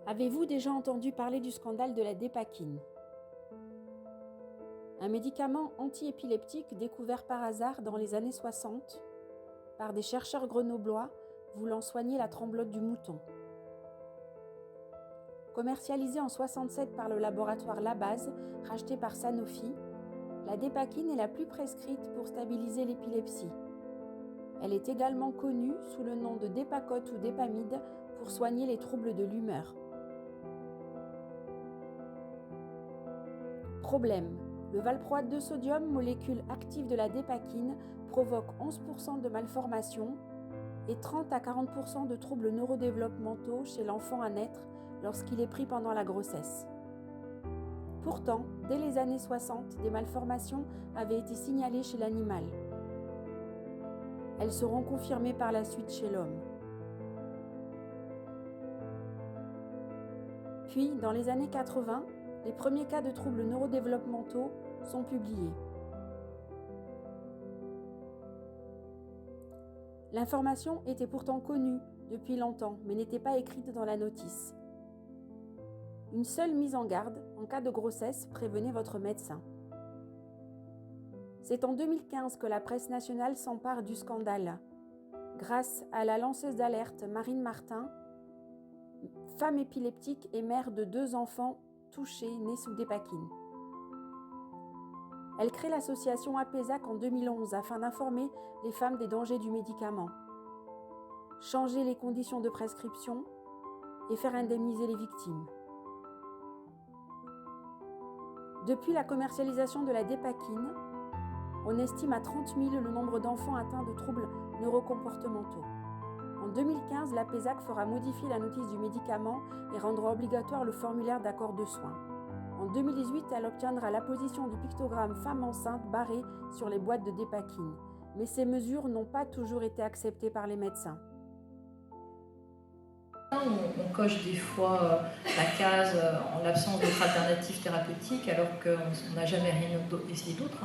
Avez-vous déjà entendu parler du scandale de la dépakine? Un médicament antiépileptique découvert par hasard dans les années 60 par des chercheurs grenoblois voulant soigner la tremblote du mouton. Commercialisé en 67 par le laboratoire Labase, racheté par Sanofi, la dépakine est la plus prescrite pour stabiliser l'épilepsie. Elle est également connue sous le nom de Dépakote ou Dépamide pour soigner les troubles de l'humeur. Problème: le valproate de sodium, molécule active de la dépakine, provoque 11% de malformations et 30 à 40% de troubles neurodéveloppementaux chez l'enfant à naître lorsqu'il est pris pendant la grossesse. Pourtant, dès les années 60, des malformations avaient été signalées chez l'animal. Elles seront confirmées par la suite chez l'homme. Puis, dans les années 80, les premiers cas de troubles neurodéveloppementaux sont publiés. L'information était pourtant connue depuis longtemps, mais n'était pas écrite dans la notice. Une seule mise en garde, en cas de grossesse, prévenez votre médecin. C'est en 2015 que la presse nationale s'empare du scandale. Grâce à la lanceuse d'alerte Marine Martin, femme épileptique et mère de 2 enfants touchés nés sous dépakine. Elle crée l'association APESAC en 2011 afin d'informer les femmes des dangers du médicament, changer les conditions de prescription et faire indemniser les victimes. Depuis la commercialisation de la dépakine, on estime à 30 000 le nombre d'enfants atteints de troubles neurocomportementaux. En 2015, l'APESAC fera modifier la notice du médicament et rendra obligatoire le formulaire d'accord de soins. En 2018, elle obtiendra l'apposition du pictogramme femme enceinte barré sur les boîtes de dépakine. Mais ces mesures n'ont pas toujours été acceptées par les médecins. On coche des fois la case en l'absence d'autres alternatives thérapeutiques alors qu'on n'a jamais rien essayé d'autre.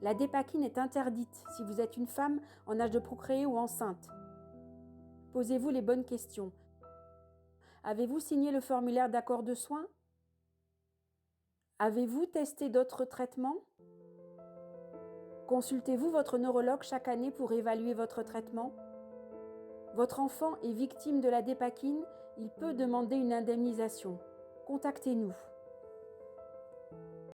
La dépakine est interdite si vous êtes une femme en âge de procréer ou enceinte. Posez-vous les bonnes questions. Avez-vous signé le formulaire d'accord de soins? Avez-vous testé d'autres traitements? Consultez-vous votre neurologue chaque année pour évaluer votre traitement? Votre enfant est victime de la dépakine, il peut demander une indemnisation. Contactez-nous.